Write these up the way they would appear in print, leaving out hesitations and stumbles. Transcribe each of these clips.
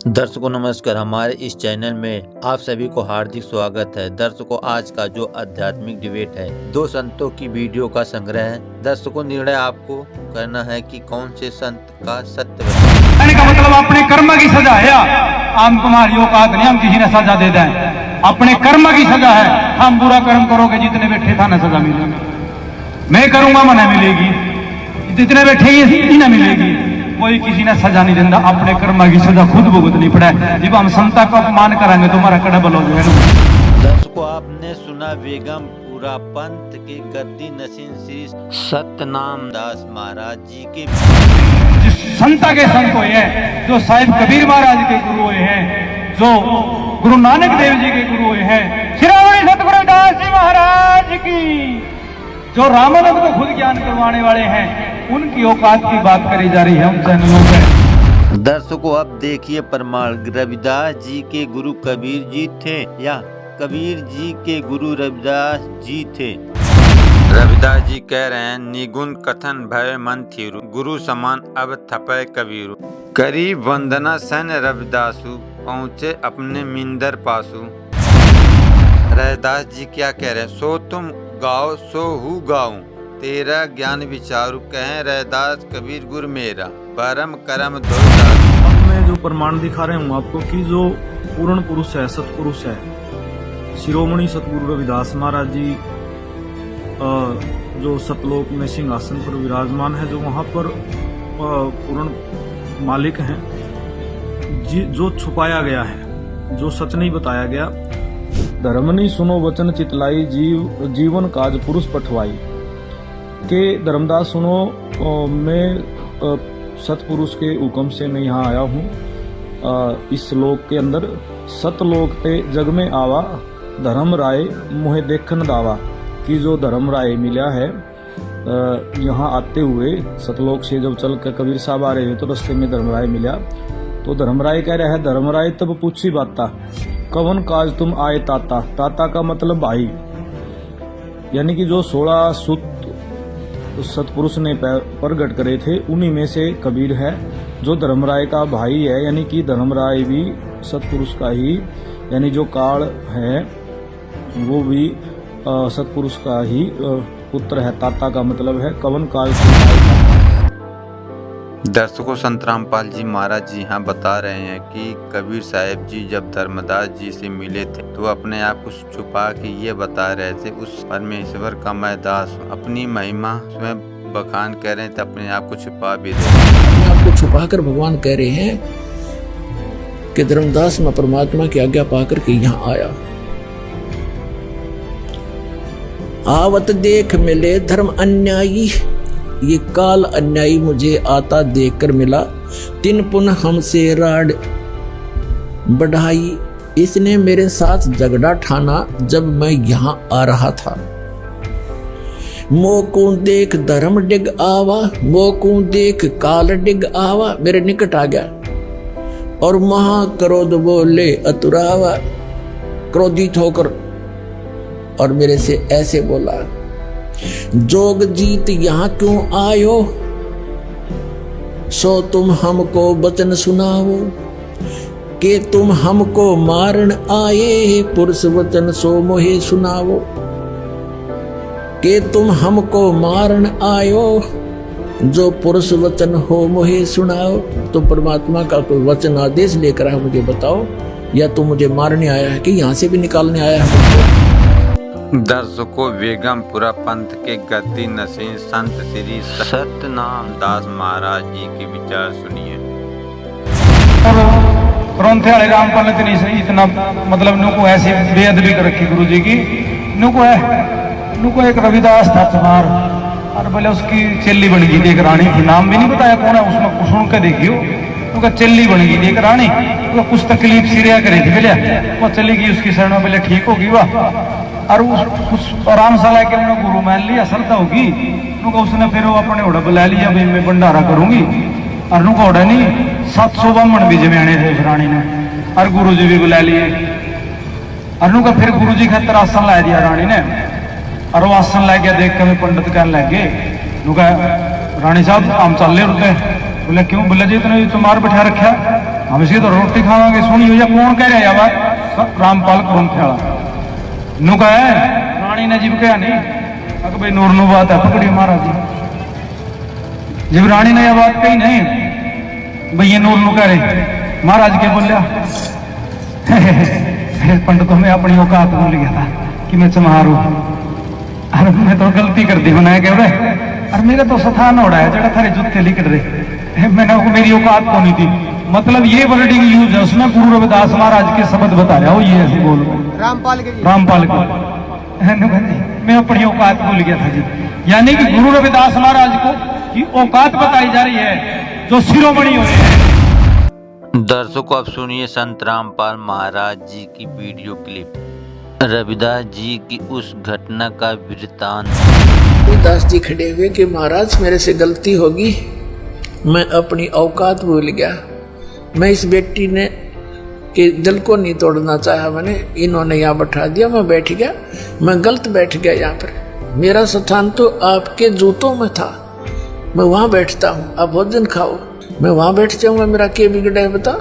दर्शकों नमस्कार, हमारे इस चैनल में आप सभी को हार्दिक स्वागत है। दर्शकों, आज का जो आध्यात्मिक डिबेट है, दो संतों की वीडियो का संग्रह है। दर्शकों, निर्णय आपको करना है कि कौन से संत का सत्य कहने का मतलब अपने कर्म की सजा है। हम तुम्हारी औकात नहीं, हम किसी ने सजा दे दें। अपने कर्म की सजा है। हम बुरा कर्म करोगे जितने बैठे था ना सजा मिलेगी। मैं करूंगा मना मिलेगी, जितने बैठे ही ना मिलेगी। कोई किसी ने सजा नहीं देता, अपने कर्म की सजा खुद भुगतनी पड़े। जब हम समता का अपमान कराएंगे तो हमारा कड़बल हो जाएगा। दर्शकों, आपने सुना बेगम पूरा पंथ के गद्दी नसीन श्री सतनाम दास महाराज जी के संता के संत हुए हैं, जो साहिब कबीर महाराज के गुरु हुए हैं, जो गुरु नानक देव जी के गुरु हुए हैं, श्री सतगुरु दास जी महाराज की, जो रामानंद को खुद ज्ञान करवाने वाले हैं, उनकी औकात की बात करी जा रही है हम चैनलों पे। दर्शकों, अब देखिए प्रमाण। रविदास जी के गुरु कबीर जी थे या कबीर जी के गुरु रविदास जी थे? रविदास जी कह रहे हैं, निगुण कथन भय मन थीरु, गुरु समान अब थपय कबीरु। करीब वंदना सन रविदासु, पहुँचे अपने मिंदर पासु। रविदास जी क्या कह रहे हैं? सो तुम गाओ सो हूँ गाऊं, तेरा ज्ञान विचारू, कहें रविदास कबीर गुरु मेरा, परम करम धोदास। अब मैं जो प्रमाण दिखा रहा हूँ आपको कि जो पूर्ण पुरुष है, सतपुरुष है, शिरोमणि सतगुरु रविदास महाराज जी जो सतलोक में सिंहासन पर विराजमान है, जो वहाँ पर पूर्ण मालिक हैं, जो छुपाया गया है, जो सच नहीं बताया गया। धर्मनी सुनो वचन चितलाई, जीवन काज पुरुष पठवाई। के धर्मदास सुनो, मैं सतपुरुष के हुक्म से मैं यहाँ आया हूँ। इस लोक के अंदर सतलोक ते जग में आवा, धर्म राय मुहे देखन दावा। कि जो धर्म राय मिला है, यहाँ आते हुए सतलोक से जब चल कर कबीर साहब आ रहे हैं तो रास्ते में धर्म राय मिला। तो धर्म राय कह रहा है, धर्म राय तब पूछी बाता, कवन काज तुम आए ताता। ताता का मतलब भाई, यानी कि जो 16 सुत सतपुरुष ने प्रगट करे थे, उन्हीं में से कबीर है, जो धर्मराय का भाई है। यानी कि धर्मराय भी सतपुरुष का ही, यानी जो काल है वो भी सतपुरुष का ही पुत्र है। ताता का मतलब है कवन काल। दर्शकों, संत रामपाल जी महाराज जी यहाँ बता रहे हैं कि कबीर साहब जी जब धर्मदास जी से मिले थे तो अपने आप को छुपा के ये बता रहे थे, उस परमेश्वर का मैं दास, अपनी महिमा स्वयं बखान कह रहे थे, अपने आप को छुपा भी रहे। अपने आप को छुपा कर भगवान कह रहे हैं कि धर्मदास मैं परमात्मा की आज्ञा पाकर के यहाँ आया। आवत देख मिले धर्म अन्यायी, ये काल अन्यायी मुझे आता देखकर मिला। तिन पुनः हमसे राड बढ़ाई, इसने मेरे साथ झगड़ा ठाना जब मैं यहाँ आ रहा था। मोकू देख धर्म डिग आवा, मोकू देख काल डिग आवा, मेरे निकट आ गया और महाक्रोध बोले अतुरावा। क्रोधित होकर और मेरे से ऐसे बोला, जोग जीत यहाँ क्यों आयो, सो तुम हमको वचन सुनाओ। के तुम हमको मारन आए, पुरुष वचन सो मोहे सुनाओ। के तुम हमको मारन आयो, जो पुरुष वचन हो मोहे सुनाओ। तो परमात्मा का कोई वचन आदेश लेकर है, मुझे बताओ, या तो मुझे मारने आया है कि यहाँ से भी निकालने आया है। दर्शकों, बेगमपुरा पंथ के गद्दी नसीन संत श्री सतनाम दास महाराज जी के विचार सुनिए। ग्रंथे वाले रामपाल ने नहीं सही इतना, मतलब नुको ऐसी बेअदबी कर रखी गुरु जी की। नुको एक रविदास था चमार, और बोले उसकी चेली बन गई थी एक रानी थी, नाम भी नहीं बताया कौन है, उसमें कुछ सुन के देखियो, उनका चेली बन गई थी एक रानी। तो कुछ तकलीफ सीरिया करी थी, बोले वो चली गई उसकी शरण में, बोले ठीक होगी वाह। और उस आराम सा लाके उन्होंने गुरु मान लिया, श्रद्धा होगी उनका। उसने फिर वो अपने ओढ़ा बुला लिया, भाई मैं भंडारा करूंगी। और उनका ओढ़ा नहीं, 700 ब्राह्मण भी जमाने थे उस रानी ने, और गुरु जी भी बुला लिए। और उनका फिर गुरु जी खातर आसन ला दिया रानी ने, और वो आसन ला गया देख के पंडित कहने लगे, रानी साहब हम चल रहे रुके। बोले क्यों? बोले जी इतने चमार बैठा रखा। हम इसी तो रोटी खावांगे। सुनियो या कौन कह रहा है बात? रामपाल कुरंथ्याला नु कहा है रानी ने जीव कहा नहीं अगर भाई नूर नु बात है पकड़ी महाराज जी। जब रानी ने यह बात कही नहीं भैया नूर नु कह रहे महाराज के बोलिया पंडितों में अपनी औकात भूल गया था कि मैं चमारू। अरे मैं तो गलती कर दी बनाया क्या अरे मेरा तो सथान हो रहा है जरा थारे जूते लिख रहे मैंने मेरी औकात को नहीं थी। मतलब ये वर्डिंग यूज है उसमें गुरु रविदास महाराज के शब्द बताया हो ये ऐसे बोल रामपाल के मैं अपनी औकात भूल गया था जी। यानी कि गुरु रविदास महाराज को की औकात बताई जा रही है जो शिरोमणि हो रही है। दर्शकों अब सुनिए संत रामपाल महाराज जी की वीडियो क्लिप, रविदास जी की उस घटना का वृत्तांत। रविदास जी खड़े हुए कि महाराज मेरे से गलती होगी, मैं अपनी औकात भूल गया। मैं इस बेटी ने के दिल को नहीं तोड़ना चाहा, मैंने इन्होंने यहाँ बैठा दिया, मैं बैठ गया, मैं गलत बैठ गया यहाँ पर। मेरा स्थान तो आपके जूतों में था, मैं वहाँ बैठता हूँ, आप भोजन खाओ, मैं वहाँ बैठ जाऊँगा, मेरा क्या बिगड़ा है बता।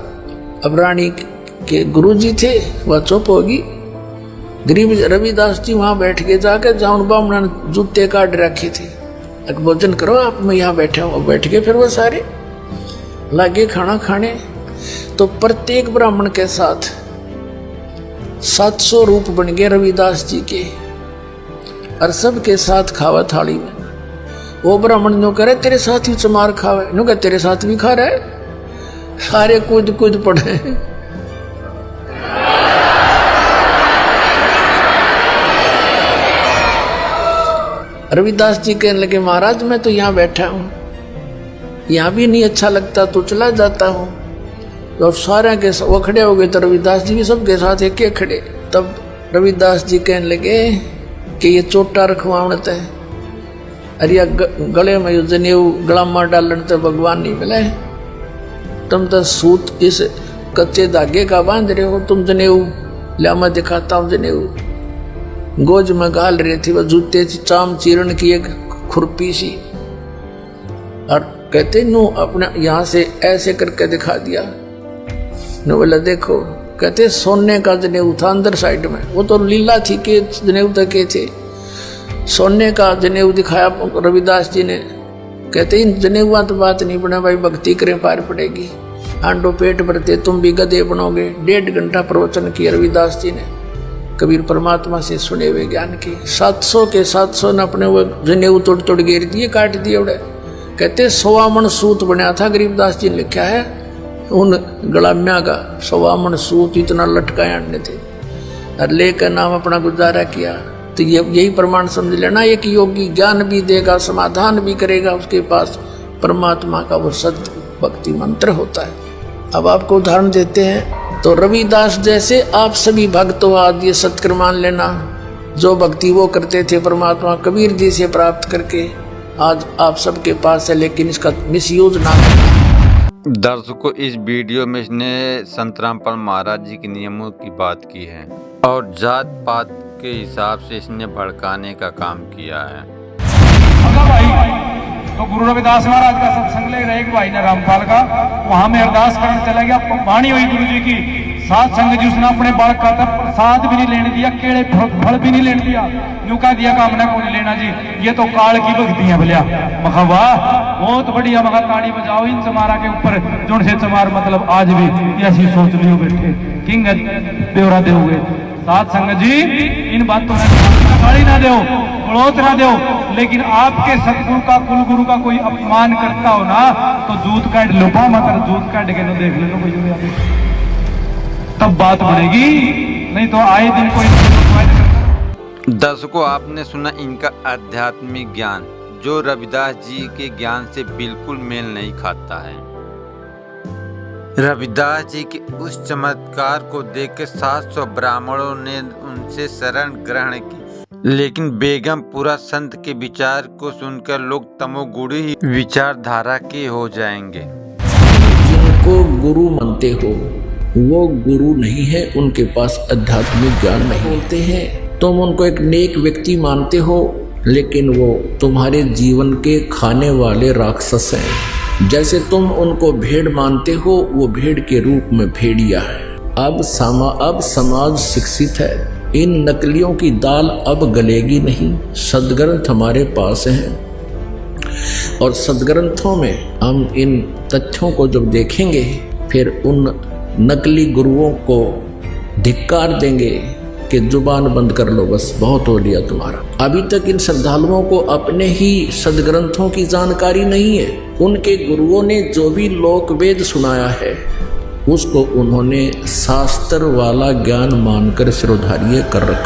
अब रानी के गुरुजी थे वह चुप होगी। गरीब रविदास जी वहाँ बैठ के जाकर जहाँ बामना जूते काट रखे थे, भोजन करो आप, मैं यहाँ बैठा हूँ। बैठ के फिर वो सारे लागे खाना खाने। तो प्रत्येक ब्राह्मण के साथ 700 रूप बन गए रविदास जी के, और सब के साथ खावा थाली में। वो ब्राह्मण नो करे तेरे साथ ही चमार खावे, नो कहे तेरे साथ भी खा रहे, सारे कूद कूद पड़े। रविदास जी कहने लगे महाराज मैं तो यहाँ बैठा हूँ, यहाँ भी नहीं अच्छा लगता तो चला जाता हूँ। तो सारे के वो खड़े हो गए तो रविदास जी भी सबके साथ एक एक खड़े। तब रविदास जी कहने लगे कि ये चोटा रखवावत है, अरे गले में जनेऊ गला मार डालन तो भगवान नहीं मिले, तुम तो सूत इस कच्चे धागे का बांध रहे हो, तुम जनेऊ लिया मैं दिखाता हूँ। जनेऊ गोज में गाल रहे थे, वह जूते चाम चीरण की एक खुरपी सी, और कहते नो अपने यहाँ से ऐसे करके दिखा दिया। नो बोला देखो, कहते सोने का जनेऊ था अंदर साइड में, वो तो लीला थी के जनेऊ तक के थे, सोने का जनेऊ दिखाया रविदास जी ने। कहते इन जनेऊआ तो बात नहीं बना भाई, भक्ति करें पार पड़ेगी, आंडो पेट भरते तुम भी गधे बनोगे। 1.5 घंटा प्रवचन किया रविदास जी ने, कबीर परमात्मा से सुने हुए ज्ञान की। 700 के 700 ने अपने वो जनेऊ तोड़ तोड़ घेर दिए, काट दिए उड़े। कहते 100 मन सूत बनया था, गरीबदास जी ने लिखा है उन गलाम्या का 100 मन सूत इतना लटकाए आने थे, और लेकर नाम अपना गुजारा किया। तो यही प्रमाण समझ लेना, एक योगी ज्ञान भी देगा समाधान भी करेगा, उसके पास परमात्मा का वो सत्य भक्ति मंत्र होता है। अब आपको उदाहरण देते हैं, तो रविदास जैसे आप सभी भक्त हो, आज ये सत्य मान लेना, जो भक्ति वो करते थे परमात्मा कबीर जी से प्राप्त करके आज आप सबके पास है, लेकिन इसका मिसयूज ना करना। दर्शकों इस वीडियो में इसने संत रामपाल महाराज जी के नियमों की बात की है और जात पात के हिसाब से इसने भड़काने का काम किया है। भाई तो गुरु रविदास महाराज का सत्संग ले रहे भाई ने रामपाल का, वहां में अरदास करने चला गया, वाणी हुई गुरु जी की। साथ संग जी उसने अपने बालक का प्रसाद भी नहीं लेने दिया, केड़े फल भी नहीं लेने दिया, नुका दिया काम ना को नहीं लेना जी, ये तो काल की भक्ति है भलिया। मखा वाह बहुत बढ़िया, मखा ताड़ी बजाओ इन चमारा के ऊपर, जोड़ से चमार मतलब आज भी ऐसी सोच लियो बैठे किंग ब्योरा दे हुए। साथ संगत जी इन बातों में गाली ना दो, गड़ोत ना दो, लेकिन आपके सतगुरु का कुलगुरु का कोई अपमान करता हो ना तो जूत काट लो, मगर जूत काट के देख लेना कोई, तब बात बढ़ेगी, नहीं तो आए दिन कोई। दर्शकों आपने सुना इनका आध्यात्मिक ज्ञान, जो रविदास जी के ज्ञान से बिल्कुल मेल नहीं खाता है। रविदास जी के उस चमत्कार को देखकर 700 ब्राह्मणों ने उनसे शरण ग्रहण की, लेकिन बेगमपुरा संत के विचार को सुनकर लोग तमोगुणी ही विचारधारा के हो जाएंगे। जिनको गुरु मानते हो वो गुरु नहीं है, उनके पास आध्यात्मिक ज्ञान नहीं होते हैं। तुम उनको एक नेक व्यक्ति मानते हो, लेकिन वो तुम्हारे जीवन के खाने वाले राक्षस हैं। जैसे तुम उनको भेड़ मानते हो, वो भेड़ के रूप में भेड़िया है। अब समाज शिक्षित है, इन नकलियों की दाल अब गलेगी नहीं। सदग्रंथ हमारे पास हैं और सदग्रंथों में हम इन तथ्यों को जब देखेंगे फिर उन नकली गुरुओं को धिक्कार देंगे कि जुबान बंद कर लो, बस बहुत हो लिया तुम्हारा। अभी तक इन श्रद्धालुओं को अपने ही सदग्रंथों की जानकारी नहीं है। उनके गुरुओं ने जो भी लोक वेद सुनाया है उसको उन्होंने शास्त्र वाला ज्ञान मानकर सिरोधार्य कर रखा।